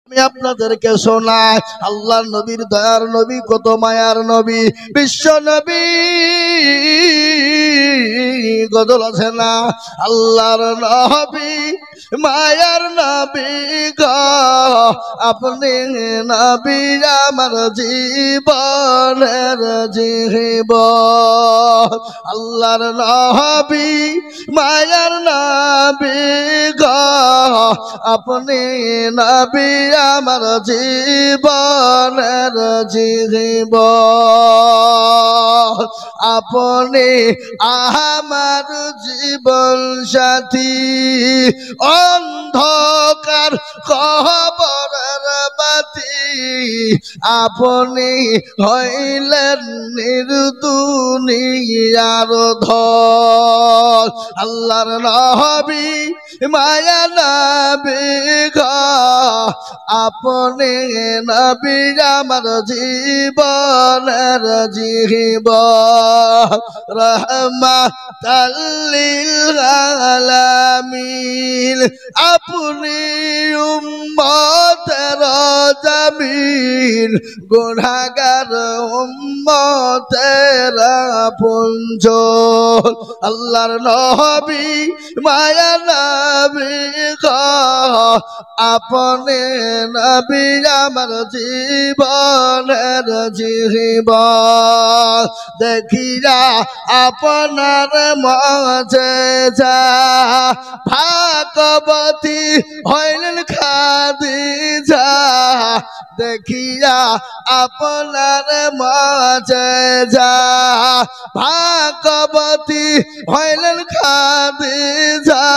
আমি আপনাদেরকে শোনাই আল্লাহর নবীর দয়ার নবী কত মায়ার নবী বিশ্ব নবী গদল আছে না আল্লাহর নবী মায়ার নবী গো আপনি নবী আমার জীবনের জীবন আল্লাহর নবী মায়ার নবী গো আপনি নবী আমার জীবনের জীবন আপনি আমার জীবন সাথী অন্ধকার কবরের বাতি আপনি হইলেন নির্দুনিয়ার ধন আল্লাহর নবী মায়া নবী গো আপনি নবী আমার জীবনের জীবন রাহমাতাল লিল আলামিন আপনি উম্মতের জামিল গুনাহগার উম্মতের আপনজন আল্লাহর নবী মায়া নবী গো আপনি নবী আমার জীবনের জীবন দেখিয়া আপনার মাঝে যা ভাগবতী হইলেন খাদিজা দেখিয়া আপনার মাঝে যা ভাগবতী হইলেন খাদিজা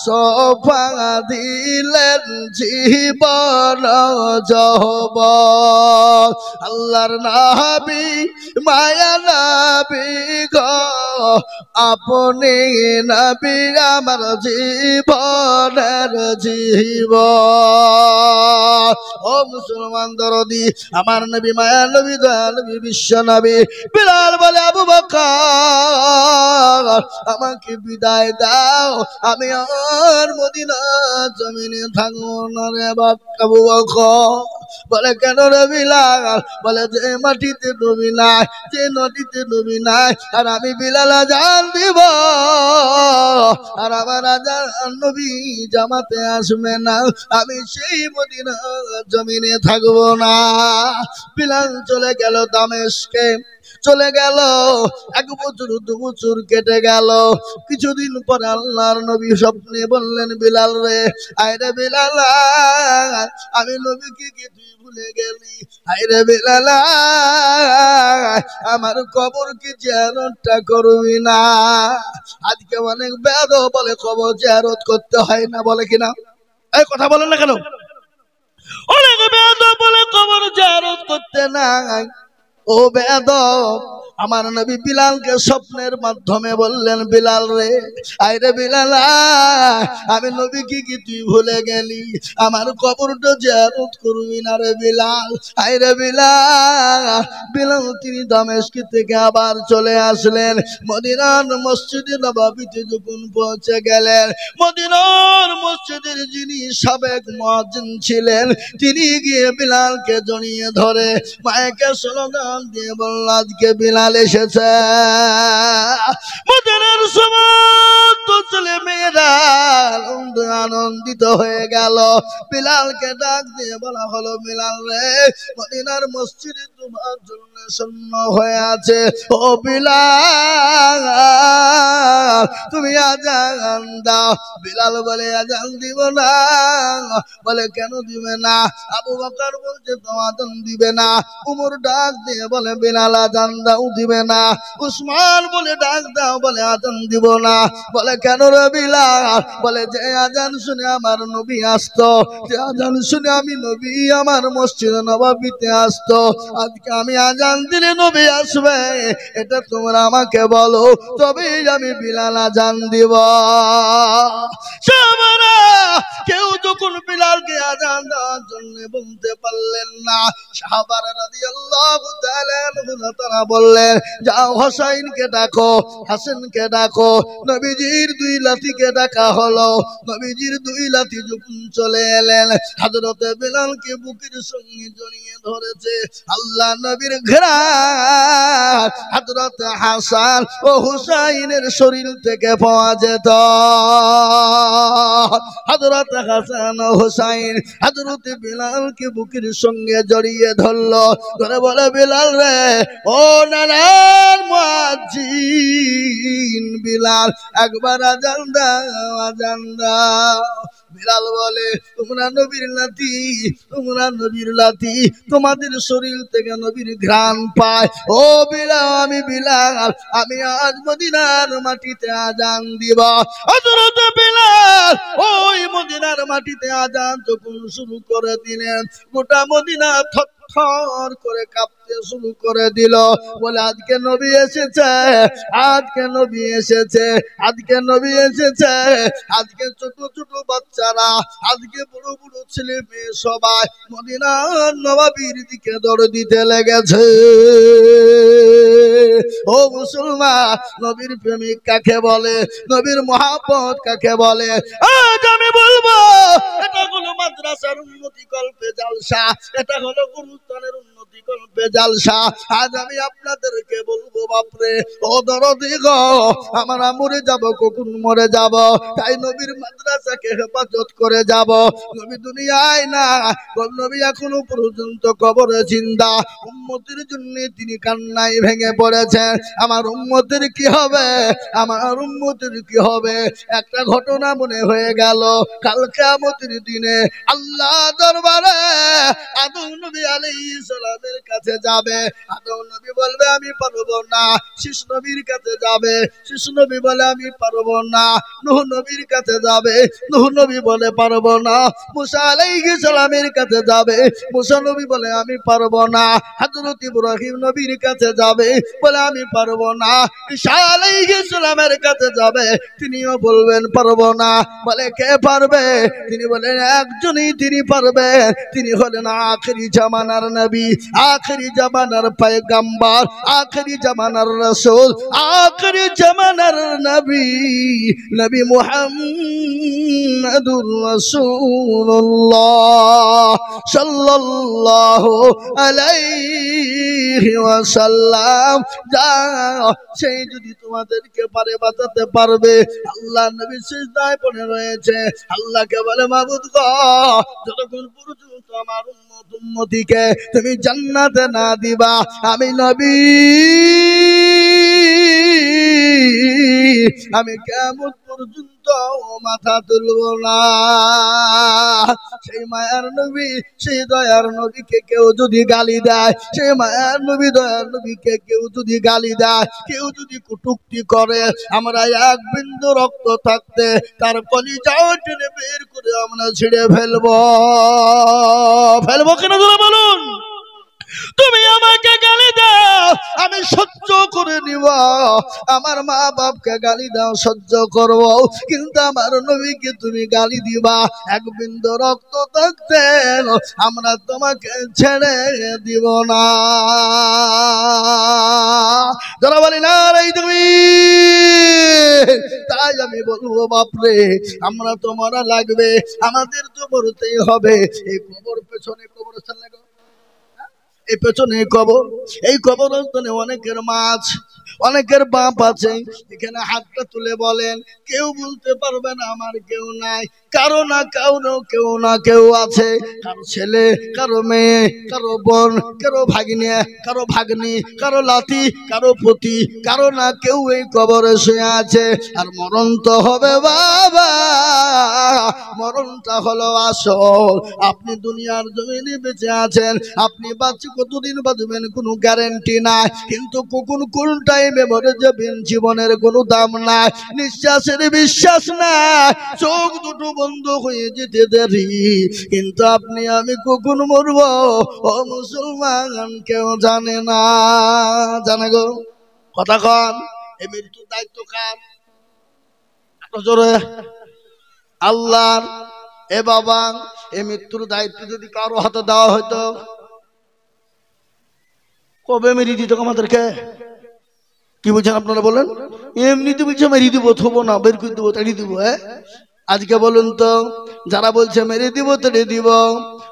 সোফা দিলেন জীবন যৌবন আল্লাহর নবী মায়া নবী গো আপনি নবী আমার জীবনের জীবন ও মুসলমান দরদি আমার নবী মায়া নবী দয়া নবী বিশ্ব নবী বিলাল বলে আবু বকর আমাকে বিদায় দাও আমি আর মদিনা জমিনে থাকবো না রে আবু বকর বলে কেন রে বিলাল বলে যে মাটিতে ডুবি নাই যে নদীতে ডুবি নাই আর আমি বিলাল আজান দিব আর আমার আজান নবী জামাতে আসবে না আমি সেই মদিনা জমিনে থাকবো না বিলাল চলে গেল দামেস্কে চলে গেল এক বছর দু বছর কেটে গেল কিছুদিন পরে আল্লাহর নবী স্বপ্নে বললেন বিলাল রে আইরে বিলাল আমি নবীকে কি তুই ভুলে গেলি আইরে বিলাল আমার কবর কি জিয়ারতটা করবি না আজকে অনেক বেদ বলে কবর জিয়ারত করতে হয় না বলে কিনা এই কথা বলেন না কেন অনেক বেদ বলে কবর জিয়ারত করতে নাই ও বেয়াদব আমার নবী বিলালকে স্বপ্নের মাধ্যমে বললেন বিলাল রে আইরে বিলাল আমি নবীকে কি তুই ভুলে গেলি আমার কবরটা জিয়ারত করবি না রে বিলাল আইরে বিলাল বিলাল তিনি দামেস্ক থেকে আবার চলে আসলেন মদিনার মসজিদে নববীতে যখন পৌঁছে গেলেন মদিনার মসজিদের যিনি সাবেক মুয়াজ্জিন ছিলেন তিনি গিয়ে বিলালকে জড়িয়ে ধরে মায়েকে স্লোগান দিয়ে বলল আজকে বিলাল এসেছে মদিনার সমস্ত ছেলে মেয়েরা আনন্দিত হয়ে গেল বিলালকে ডাক দিয়ে বলা হলো বিলাল রে মদিনার মসজিদে তোমার জন্য শূন্য হয়ে আছে ও বিলাল তুমি আজান দাও বিলাল বলে আজান দিব না বলে কেন দিবে না আবু বকর বলছে তো আজান দিবে না উমর ডাক দিয়ে বলে বিলাল আজান দাও দিবে না উসমান বলে ডাক দাও বলে আজান দিব না বলে কেন রে বিলাল বলে যে আজান শুনে আমার নবী আসতো যে আজান শুনে আমি নবী আমার মসজিদ নববীতে আসতো আজকে আমি আজান দিলে নবী আসবে এটা তোমরা আমাকে বলো তবেই আমি বিলাল আজান দিব কেউ যখন বিলালকে আজান দেওয়ার জন্য জন্য বলতে পারলেন না। সাহাবারা রাদিয়াল্লাহু তাআলা আনহুরা তারা বললেন, যাও হোসাইনকে ডাকো, হাসানকে ডাকো। নবীজির দুই লাঠিকে ডাকা হলো। নবীজির দুই লাঠি যখন চলে এলেন, হযরত বিলালকে বুকের সঙ্গে জড়িয়ে ধরেছে। আল্লাহ নবীর ঘ্রাণ হযরত হাসান ও হুসাইনের শরীর থেকে পাওয়া যেত। হযরত হাসান ও হুসাইন হযরত বিলালকে বুকের সঙ্গে জড়িয়ে ধরলো, ধরে বলে, বিলাল রে, ও নানার মুয়াজ্জিন বিলাল, একবার আজান দাও, আজান দাও। বিলাল বলে, তোমরা নবীর লাঠি, তোমরা নবীর লাঠি, তোমাদের শরীর থেকে নবীর ঘ্রাণ পায়। ও বিলাল, আমি বিলাল, আমি আজ মদিনার মাটিতে আজান দিব। হযরত বিলাল ওই মদিনার মাটিতে আজান যখন শুরু করে দিলেন, গোটা মদিনা থর করে কাঁপতে শুরু করে দিল। বলে, আজকে নবী এসেছে, আজকে নবী এসেছে, আজকে নবী এসেছে। আজকে ছোট ছোট বাচ্চারা, আজকে বড় বড় ছেলে মেয়ে সবাই মদিনার নববীর দিকে দৌড় দিতে লেগেছে। ও মুসলমান, নবীর প্রেমিক কাকে বলে? নবীর মহব্বত কাকে বলে? আজ আমি বলবো, এটা হলো মাদ্রাসার উন্নতি কল্পে জালসা, এটা হলো গুরুস্থানের উন্নতি কল্পে জালসা। আজ আমি আপনাদেরকে বলবো, বাপরে ও দরদি গো, আমরা মরে যাব, কখন মরে যাব, তাই নবীর মাদ্রাসাকে হেফাজত করে যাব। নবী দুনিয়ায় না, নবী এখনো পর্যন্ত কবরে জিন্দা। উম্মতের জন্য তিনি কান্নায় ভেঙে পড়েছেন। আমার উম্মতের কি হবে, আমার উম্মতের কি হবে? একটা ঘটনা মনে হয়ে গেল, কাল কিয়ামতের দিনে আল্লাহ দরবারে আদম নবী আলাইহিস সালামের কাছে যাবে। আদম নবী বলবে, আমি পারবো না। শীষ নবীর কাছে যাবে, শীষ নবী বলে, আমি পারবো না। নূহ নবীর কাছে যাবে, নূহ নবী বলে, পারবো না। মুসা আলাইহিস সালামের কাছে যাবে, মুসা নবী বলে, আমি পারবো না। হযরত ইব্রাহিম নবীর কাছে যাবে, বলে, আমি পারবো না। ঈসা আলাইহিস সালামের কাছে যাবে, তিনিও বলবেন, পারবো না। বলে, কে পারবে? তিনি বলেন, একজনই তিনি পারবে, তিনি হলেন আখেরি জামানার নবী, আখেরি জামানার পয়গম্বর, আখেরি জামানার রাসূল, আখেরি জামানার নবী, নবী মুহাম্মাদুর রাসূলুল্লাহ সাল্লাল্লাহু আলাইহি ওয়াসাল্লাম। যাও, সেই যদি তোমাদেরকে পারে বাঁচাতে পারবে। আল্লাহ নবী সিজদায় পড়ে রয়েছে, আল্লাহকে বলে, মাবুদ গো, যতক্ষণ পর্যন্ত আমার উম্মতিকে তুমি জান্নাতে না দিবা, আমি নবী, আমি কিয়ামত পর্যন্ত মাথা তুলব না। সেই মায়ার নবী, সেই দয়ার নবীকে কেউ যদি গালি দেয়, সেই মায়ার নবী দয়ার নবীকে কেউ যদি গালি দেয়, কেউ যদি কটূক্তি করে, আমরা এক বিন্দু রক্ত থাকতে তার কলিজাও টেনে বের করে আমরা ছিঁড়ে ফেলবো। ফেলবো কেন বলুন? তুমি আমাকে গালি দাও, আমি সহ্য করে নিব। আমার মা বাপকে গালি দাও, সহ্য করব, কিন্তু আমার নবীকে তুমি গালি দিবা, এক বিন্দু রক্ত থাকতে আমরা তোমাকে ছেড়ে দিব না। যারা বলি না রে তুমি, তাই আমি বলবো, বাপরে, আমরা তো মরা লাগবে, আমাদের তো মরতেই হবে। এই কবর পেছনে কবরস্থান লাগবে, এই পেছনে কবর, এই কবরস্থানে অনেকের মা আছে, অনেকের বাপ আছে। এখানে হাতটা তুলে বলেন, কেউ বলতে পারবে না আমার কেউ নাই। কারো না কারো কেউ না কেউ আছে, কারো ছেলে, কারো মেয়ে, কারো বোন, কারো ভাগ্নে, কারো ভাগ্নি, কারো লাতি, কারো পতি, কারো না কেউ এই কবরে শুয়ে আছে। আর মরণ তো হবে বাবা, মরণটা হলো আসল। আপনি দুনিয়ার জমিনে বেঁচে আছেন, আপনি বাঁচি কতদিন বাঁচবেন কোনো গ্যারান্টি নাই, কিন্তু কখন কোন টাইমে মরে যাবেন জীবনের কোনো দাম নাই, নিঃশ্বাসের বিশ্বাস নাই, চোখ দুটো বন্ধ হয়ে যেতে দেরি, কিন্তু আপনি আমি কখন মরবো ও মুসলমান কেউ জানে না। জানে গো কথা কন, এই মৃত্যুর দায়িত্ব কার? জোরে আল্লাহর। এ বাবা, এই মৃত্যুর দায়িত্ব যদি কারো হাতে দেওয়া হতো, কবে মেরিয়ে দিত আমাদেরকে? কি বলছেন আপনারা বলেন? এমনিতে বলছে মেরিয়ে দিব, থবো না, বের করে দেবো, তাড়িয়ে দিব। হ্যাঁ, আজকে বলুন তো, যারা বলছে মেরে দিব তেড়ে দিব,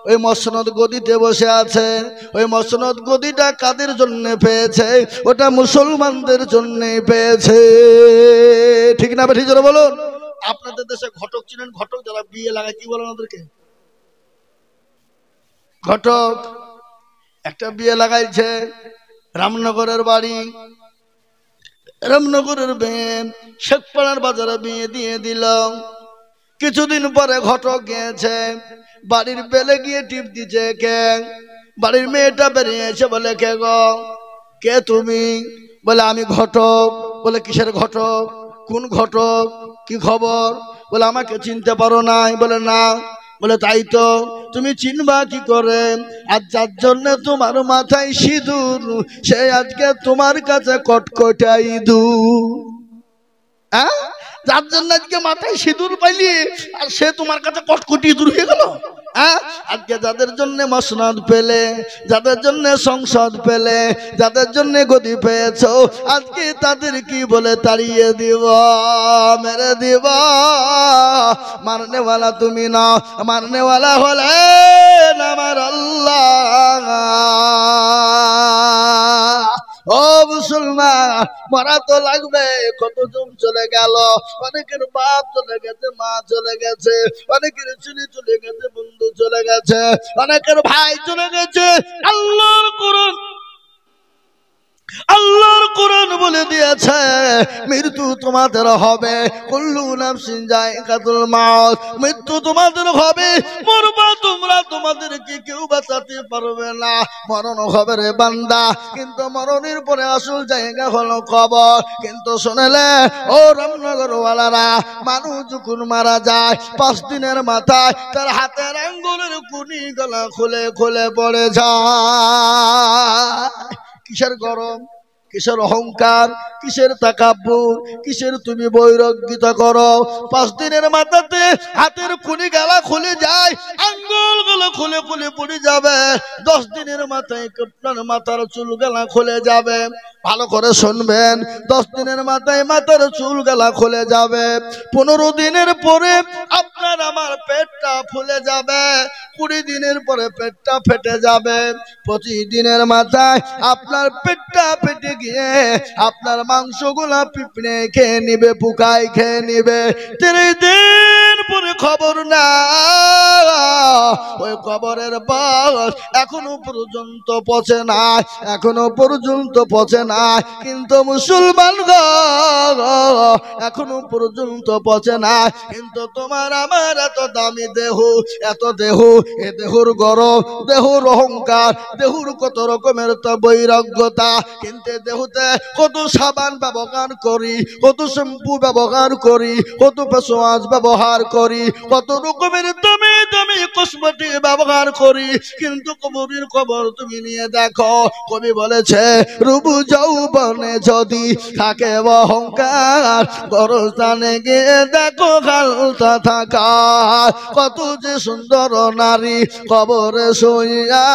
ওই মসনদ গদিতে বসে আছে। ওই মসনদ গদিটা কাদের জন্য পেয়েছে? ওটা মুসলমানদের জন্য পেয়েছে। ঠিক না ঠিক জোরে বলুন। আপনাদের দেশে ঘটক চিনেন? ঘটক যারা বিয়ে লাগায়, কি বলেন ওদেরকে? ঘটক। একটা বিয়ে লাগাইছে, রামনগরের বাড়ি, রামনগরের মেয়ে শেখপাড়ার বাজারে বিয়ে দিয়ে দিল। কিছুদিন পরে ঘটক গিয়েছে, বাড়ির বেলে গিয়ে টিপ দিচ্ছে। কে? বাড়ির মেয়েটা বেরিয়ে এসে বলে, কে গো? কে তুমি? বলে আমি ঘটক। বলে কিসের ঘটক? কোন ঘটক? কি খবর? বলে আমাকে চিনতে পারো নাই? বলে না। বলে তাই তো, তুমি চিনবা কি করে? আর যার জন্য তোমার মাথায় সিঁদুর, সে আজকে তোমার কাছে কটকটাই ইঁদুর। হ্যাঁ, যার জন্য আজকে মাথায় সিঁদুর পাইলি, আর সে তোমার কাছে কটকটি ইঁদুর হয়ে গেল। হ্যাঁ, আজকে যাদের জন্য মসনদ পেলে, যাদের জন্য সংসদ পেলে, যাদের জন্য গদি পেয়েছো, আজকে তাদের কি বলে তাড়িয়ে দিব, মেরে দিব? মারনেওয়ালা তুমি না, মারনেওয়ালা হলেন আমার আল্লাহ। ও মুসলমান, মারা তো লাগবে। কতজন চলে গেল, অনেকের বাপ চলে গেছে, মা চলে গেছে, অনেকের চুরি চলে গেছে, বন্ধু চলে গেছে, অনেকের ভাই চলে গেছে। আল্লাহর কোরআন, আল্লাহর কোরআন বলে দিয়েছে মৃত্যু তোমাদের হবে। কুল্লু নাফসিন যায়কাতুল মাউত, মৃত্যু তোমাদের হবে, মরবা তোমরা, তোমাদেরকে কেউ বাঁচাতে পারবে না। মরণ হবে রে বান্দা, কিন্তু মরণের পরে আসল জায়গা হলো কবর। কিন্তু শুনলে ও রামনগর ওয়ালারা, মানুষ যখন মারা যায় 5 দিনের মাথায় তার হাতের আঙ্গুলের কুনি গলা খুলে খুলে পড়ে যায়। কিসের গরম, কিসের অহংকার, কিসের তাকাব্বুর, কিসের তুমি বৈরাগ্যতা করো? 5 দিনের মাথাতে হাতের কুনি গলা খুলে যায়, আঙ্গুল গুলো খুলে খুলে পড়ে যাবে। 10 দিনের মাথায় আপনার মাথার চুল গলা খুলে যাবে। ভালো করে শুনবেন, 10 দিনের মাথায় মাথার চুল গলা খুলে যাবে। 15 দিনের পরে আপনার আমার পেটটা ফুলে যাবে। 20 দিনের পরে পেটটা ফেটে যাবে। 25 দিনের মাথায় আপনার পেটটা ফেটে গিয়ে আপনার মাংসগুলা পিঁপড়ে খেয়ে নিবে, পোকায় খেয়ে নিবে। 30 দিন পরে খবর না, ওই কবরের বাস এখনো পর্যন্ত পচে না, এখনো পর্যন্ত পচে না। কিন্তু মুসলমান গো, এখনো পর্যন্ত পচে না। কিন্তু তোমার আমার এত দামি দেহ, এত দেহ, এ দেহর গরম, দেহর অহংকার, দেহর কত রকমের তো বৈরাগ্যতা। কিন্তু দেহতে কত সাবান ব্যবহার করি, কত শ্যাম্পু ব্যবহার করি, কত ফেসওয়াশ ব্যবহার করি, কত রকমের দামি দামি কসমেটিক ব্যবহার করি। কিন্তু কবরের খবর তুমি নিয়ে দেখো, কবি বলেছে রূপ যৌবনে যদি থাকে অহংকার, গরস্থানে গিয়ে দেখো খালতা থাকা। কত যে সুন্দর নারী কবরে শুইয়া,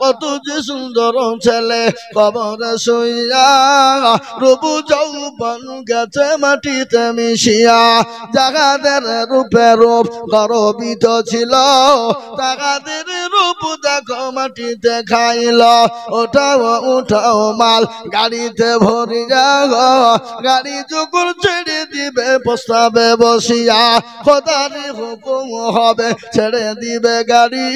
কত যে সুন্দর ছেলে কবরে শুইয়া, রূপ যৌবন গেছে মাটিতে মিশিয়া। জাগাদের রূপে রূপ গর্বিত ছিল, তাগাদের রূপ দেখো মাটিতে খাইল। ওঠাও উঠাও মাল গাড়িতে ভরিয়া, গাড়ি যখন ছেড়ে দিবে প্রস্তাবে বসিয়া, খোদারি হুকুম হবে ছেড়ে দিবে গাড়ি।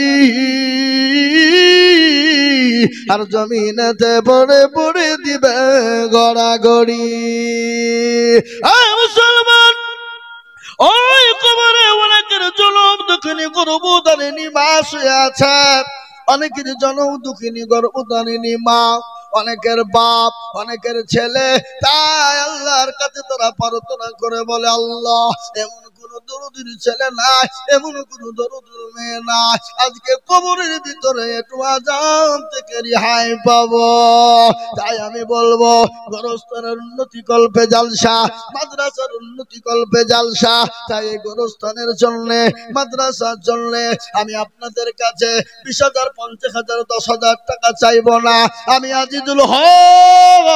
আর জমিনেতে পড়ে পড়ে দিবে গড়াগড়ি। মুসলমান, ওই কবরে অনেকের জনম দুঃখিনী গর্ভধারিণী মা শুয়ে আছে, অনেকের জনম দুঃখিনী গর্ভধারিণী মা, অনেকের বাপ, অনেকের ছেলে। তাই আল্লাহর কাছে তারা প্রার্থনা করে বলে, আল্লাহ এমন কোন কোনো দরুদের ছেলে নাই, এমন কোনো দরুদের মেয়ে নাই আজকে কবরের ভিতরে একটু আযাব থেকে রেহাই পাবো। তাই আমি বলবো গোরস্থানের উন্নতি কল্পে জালসা, মাদ্রাসার উন্নতি কল্পে জালসা। তাই এই গোরস্থানের জন্য, মাদ্রাসার জন্য আমি আপনাদের কাছে 20,000, 50,000, 10,000 টাকা চাইবো না। আমি আজিজুল হক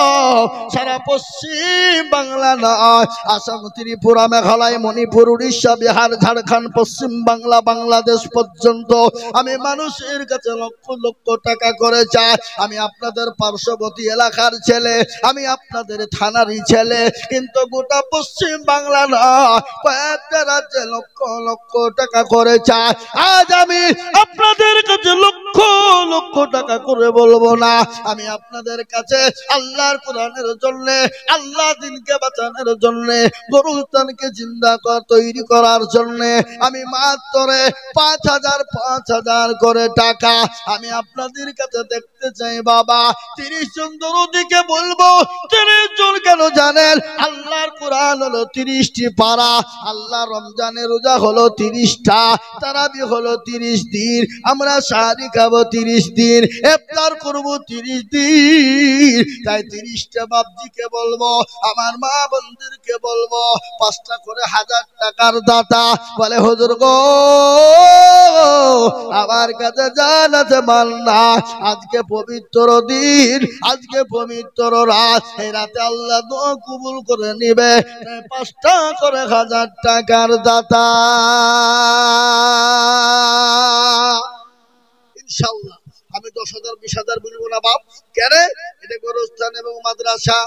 সারা পশ্চিম বাংলা নয়, আসাম, ত্রিপুরা, মেঘালয়, মণিপুর, উড়িষ্যা, বিহার, ঝাড়খণ্ড, পশ্চিম বাংলা, বাংলাদেশ পর্যন্ত আমি মানুষের কাছে লক্ষ লক্ষ টাকা করে চাই। আমি আপনাদের পার্শ্ববর্তী এলাকার ছেলে, আমি আপনাদের থানারই ছেলে, কিন্তু গোটা পশ্চিম বাংলা নয়, কয়েকটা রাজ্যে লক্ষ লক্ষ টাকা করে চাই। আজ আমি আপনাদের কাছে লক্ষ লক্ষ টাকা করে বলবো না, আমি আপনাদের কাছে আল্লাহর কোরআনের জন্য, আল্লাহ দিনকে বাঁচানোর জন্য, গোরস্থানকে জিন্দা তৈরি করার জন্য আমি মাত্র 5,000 করে টাকা আমি আপনাদের কাছে দেখতে চাই। বাবা 30 জন দরদিকে বলবো, 30 জন কেন জানেন? আল্লাহর কোরআন হলো 30টি পারা, আল্লাহ রমজানের রোজা হলো 30টা, তারাবি হলো 30 দিন, আমরা সাহারি খাবো 30 দিন, ইফতার করবো 30 দিন। তাই 30টা বাপজিকে বলবো, আমার মা বোনদেরকে বলবো, 5টা করে 1000 টাকার দাতা বলে হুজুর গো আমার কাছে জান আছে মাল না, আজকে পবিত্র দিন, আজকে পবিত্র রাত, এই রাতে আল্লাহ দোয়া কবুল করে নিবে। 5টা করে 1000 টাকার দাতা ইনশাআল্লাহ। আমি 10,000, 20,000 বলবো না বাপ, কেন? এটা গোরস্থান এবং মাদ্রাসা।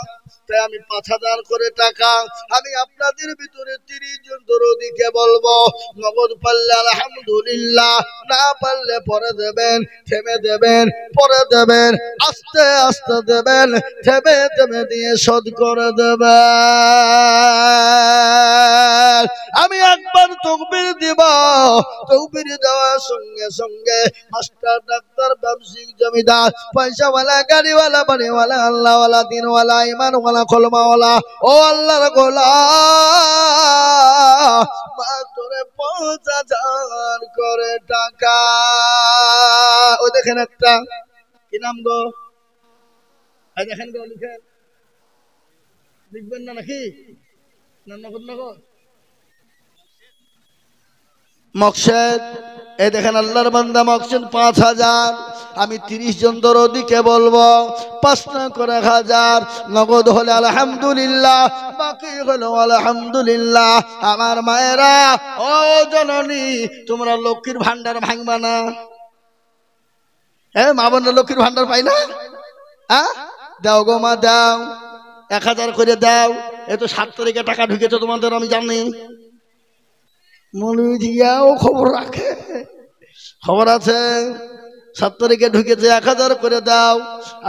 তাই আমি 5,000 করে টাকা আমি আপনাদের ভিতরে 30 জন দরদিকে বলবো, নগদ পারলে আলহামদুলিল্লাহ, না পারলে পরে দেবেন, থেমে দেবেন, পরে দেবেন, আস্তে আস্তে দেবেন, থেমে থেমে দিয়ে শোধ করে দেবেন। আমি একবার তাকবীর দিব, তাকবীর দেওয়ার সঙ্গে সঙ্গে মাস্টার, ডাক্তার, ব্যবসায়িক, জমিদার, পয়সাওয়ালা, গাড়িওয়ালা, বাড়িওয়ালা, আল্লাহওয়ালা, দিনওয়ালা, ইমানওয়ালা, কলমাওয়ালা, ও আল্লাহর গোলাম, মাত্র 5,000 করে টাকা। ওই দেখেন একটা, কি নাম গো? দেখেন গো, লিখেন, লিখবেন না নাকি? নগদ নগদ মকসেদ, এই দেখেন আল্লাহর বান্দা মকসেদ 5,000। আমি 30 জন দরদিকে বলবো 5টা করে 1000, নগদ হলে আলহামদুলিল্লাহ, বাকি হলো আলহামদুলিল্লাহ। আমার মায়েরা, ও জননী, তোমরা লক্ষ্মীর ভান্ডার ভাঙবা না? হ্যাঁ, মা বোনরা লক্ষ্মীর ভান্ডার পাই না? হ্যাঁ, দাও গো মা, দাও, 1000 করে দাও। এ তো 7 তারিখে টাকা ঢুকেছে তোমাদের, আমি জানি। মৌলভীজিয়াও খবর রাখে, খবর আছে, 7 তারিখে ঢুকেছে, 1000 করে দাও।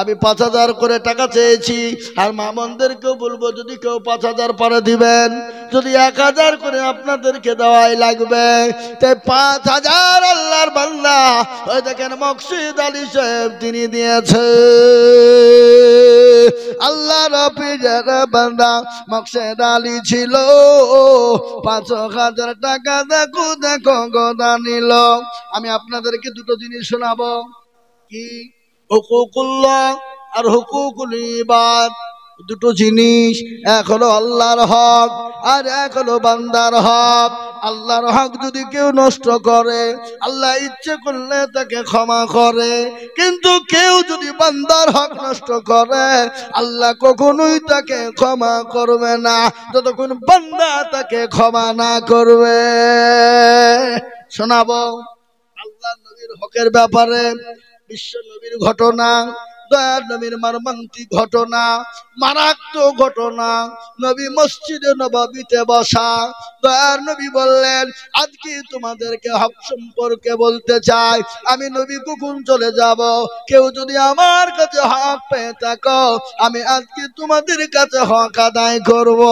আমি 5,000 করে টাকা চেয়েছি, আর মামনদেরকেও বলবো যদি কেউ 5,000 পারে দিবেন, যদি 1000 করে আপনাদেরকে দেওয়াই লাগবে। তাই 5,000 আল্লাহর বান্দা, ওই দেখেন মকসুদ আলী সাহেব তিনি দিয়েছে। আল্লাহ রফিজের বান্দা মকসুদ আলী ছিল, 5,000 টাকা দেখো দেখো গোদা নিল। আমি আপনাদেরকে দুটো জিনিস শোনাবো, কি? হুকুকুল্লাহ আর হুকুকুল ইবাদ, দুটো জিনিস। এক হলো আল্লাহর হক, আর এক হলো বান্দার হক। আল্লাহর হক যদি কেউ নষ্ট করে, আল্লাহ ইচ্ছে করলে তাকে ক্ষমা করে, কিন্তু কেউ যদি বান্দার হক নষ্ট করে, আল্লাহ কখনোই তাকে ক্ষমা করবে না যতক্ষণ বান্দা তাকে ক্ষমা না করবে। শোনাবো আল্লাহ নবীর হকের ব্যাপারে, বিশ্ব নবীর ঘটনা, দয়ার নবীর মর্মান্তিক ঘটনা, মারাত্মক ঘটনা। নবী মসজিদে নববীতে বসা, দয়ার নবী বললেন, আজকে তোমাদেরকে হক সম্পর্কে বলতে চাই। আমি নবী কখন চলে যাব? কেউ যদি আমার কাছে হক পেয়ে থাকো, আমি আজকে তোমাদের কাছে হক আদায় করব।